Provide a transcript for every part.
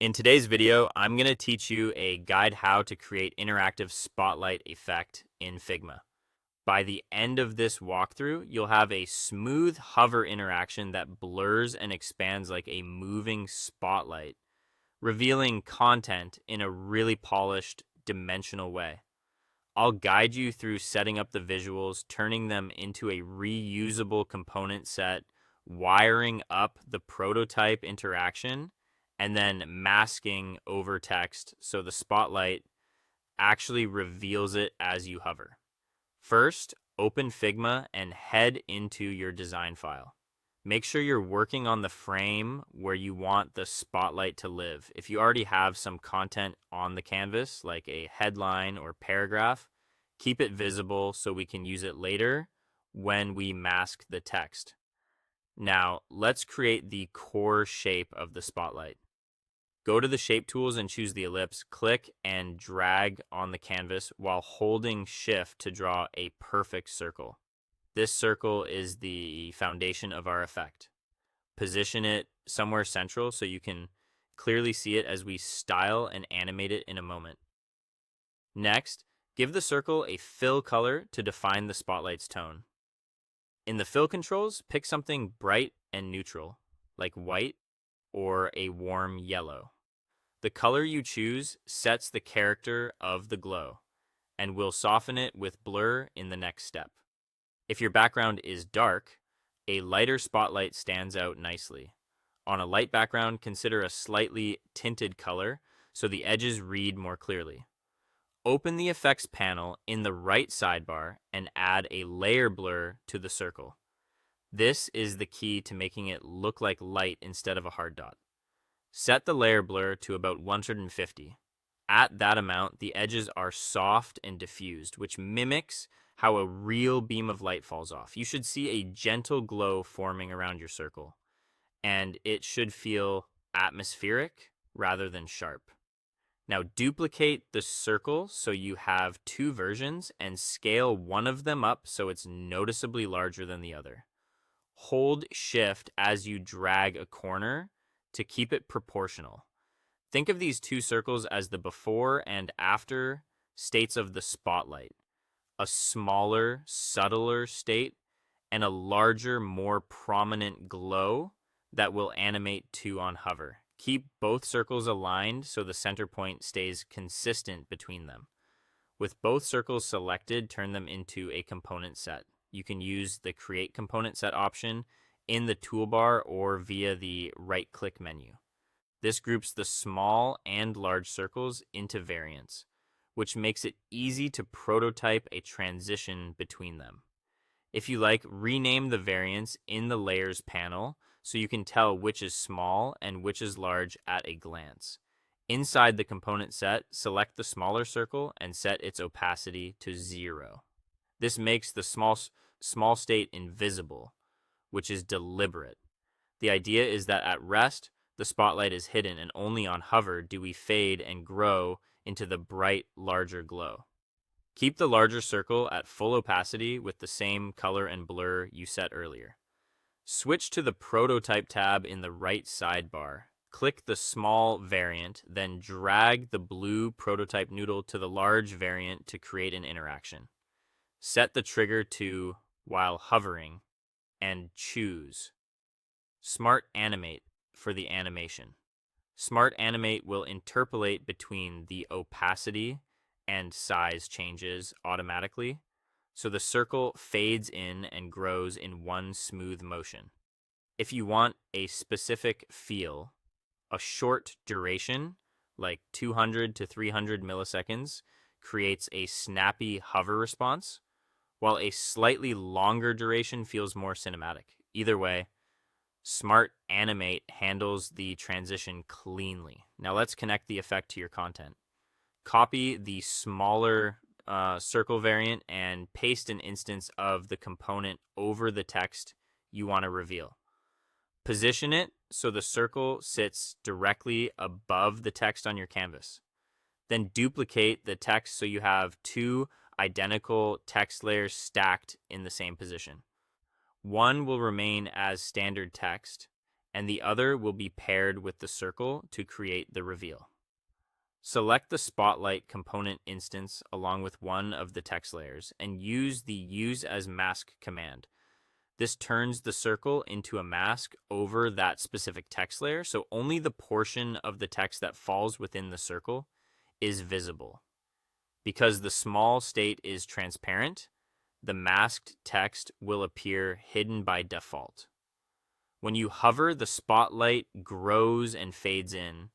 In today's video, I'm going to teach you a guide how to create interactive spotlight effect in Figma. By the end of this walkthrough, you'll have a smooth hover interaction that blurs and expands like a moving spotlight, revealing content in a really polished, dimensional way. I'll guide you through setting up the visuals, turning them into a reusable component set, wiring up the prototype interaction, and then masking over text so the spotlight actually reveals it as you hover. First, open Figma and head into your design file. Make sure you're working on the frame where you want the spotlight to live. If you already have some content on the canvas, like a headline or paragraph, keep it visible so we can use it later when we mask the text. Now, let's create the core shape of the spotlight. Go to the shape tools and choose the ellipse. Click and drag on the canvas while holding shift to draw a perfect circle. This circle is the foundation of our effect. Position it somewhere central so you can clearly see it as we style and animate it in a moment. Next, give the circle a fill color to define the spotlight's tone. In the fill controls, pick something bright and neutral, like white or a warm yellow. The color you choose sets the character of the glow, and we'll soften it with blur in the next step. If your background is dark, a lighter spotlight stands out nicely. On a light background, consider a slightly tinted color so the edges read more clearly. Open the effects panel in the right sidebar and add a layer blur to the circle. This is the key to making it look like light instead of a hard dot. Set the layer blur to about 150. At that amount, the edges are soft and diffused, which mimics how a real beam of light falls off. You should see a gentle glow forming around your circle, and it should feel atmospheric rather than sharp. Now duplicate the circle so you have two versions and scale one of them up so it's noticeably larger than the other. Hold shift as you drag a corner to keep it proportional. Think of these two circles as the before and after states of the spotlight. A smaller, subtler state and a larger, more prominent glow that will animate to on hover. Keep both circles aligned so the center point stays consistent between them. With both circles selected, turn them into a component set. You can use the Create Component Set option in the toolbar or via the right-click menu. This groups the small and large circles into variants, which makes it easy to prototype a transition between them. If you like, rename the variants in the Layers panel so you can tell which is small and which is large at a glance. Inside the component set, select the smaller circle and set its opacity to 0. This makes the small state invisible, which is deliberate. The idea is that at rest, the spotlight is hidden, and only on hover do we fade and grow into the bright, larger glow. Keep the larger circle at full opacity with the same color and blur you set earlier. Switch to the Prototype tab in the right sidebar. Click the small variant, then drag the blue prototype noodle to the large variant to create an interaction. Set the trigger to while hovering and choose Smart Animate for the animation. Smart Animate will interpolate between the opacity and size changes automatically, so the circle fades in and grows in one smooth motion. If you want a specific feel, a short duration, like 200 to 300 milliseconds, creates a snappy hover response, while a slightly longer duration feels more cinematic. Either way, Smart Animate handles the transition cleanly. Now let's connect the effect to your content. Copy the smaller circle variant and paste an instance of the component over the text you want to reveal. Position it so the circle sits directly above the text on your canvas. Then duplicate the text so you have two identical text layers stacked in the same position. One will remain as standard text, and the other will be paired with the circle to create the reveal. Select the Spotlight component instance along with one of the text layers and use the Use as Mask command. This turns the circle into a mask over that specific text layer, so only the portion of the text that falls within the circle is visible. Because the small state is transparent, the masked text will appear hidden by default. When you hover, the spotlight grows and fades in,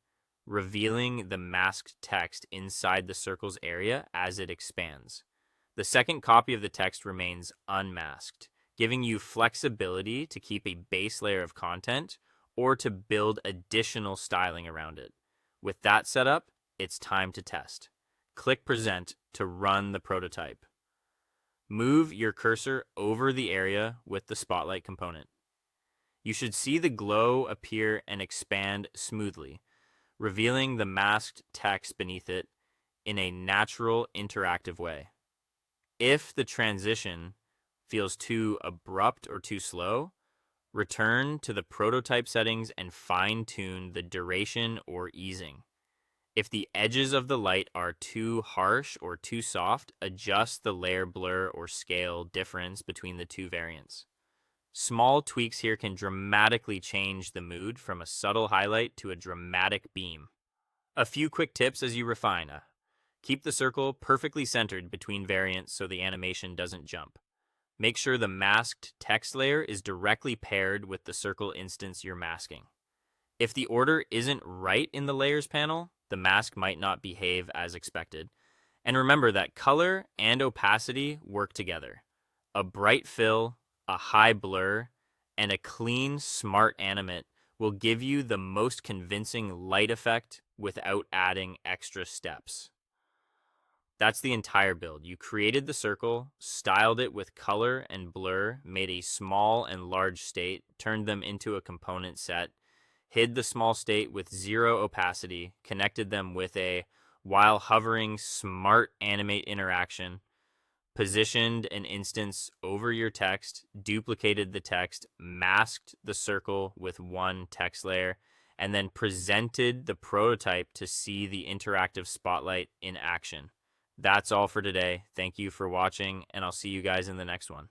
revealing the masked text inside the circle's area as it expands. The second copy of the text remains unmasked, giving you flexibility to keep a base layer of content or to build additional styling around it. With that set up, it's time to test. Click Present to run the prototype. Move your cursor over the area with the Spotlight component. You should see the glow appear and expand smoothly, revealing the masked text beneath it in a natural, interactive way. If the transition feels too abrupt or too slow, return to the prototype settings and fine-tune the duration or easing. If the edges of the light are too harsh or too soft, adjust the layer blur or scale difference between the two variants. Small tweaks here can dramatically change the mood from a subtle highlight to a dramatic beam. A few quick tips as you refine. Keep the circle perfectly centered between variants so the animation doesn't jump. Make sure the masked text layer is directly paired with the circle instance you're masking. If the order isn't right in the layers panel, the mask might not behave as expected. And remember that color and opacity work together. A bright fill, a high blur, and a clean, smart animate will give you the most convincing light effect without adding extra steps. That's the entire build. You created the circle, styled it with color and blur, made a small and large state, turned them into a component set, hid the small state with zero opacity, connected them with a while hovering smart animate interaction, positioned an instance over your text, duplicated the text, masked the circle with one text layer, and then presented the prototype to see the interactive spotlight in action. That's all for today. Thank you for watching, and I'll see you guys in the next one.